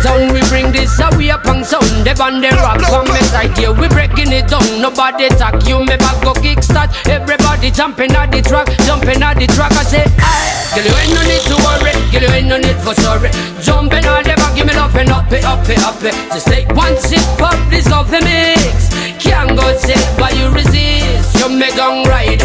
town. We bring this away upon sound. The band they rock from me side here. We breaking it down. Nobody talk. You me back go kickstart. Everybody jumping at the track. Jumping at the track. I say, aye. Girl, you ain't no need to worry. Girl, you ain't no need for sorry. Jumping all the back. Give me love and up it, up it, up it. Just take one sip of this love the mix. Can't go sit while you resist. You me gon' ride.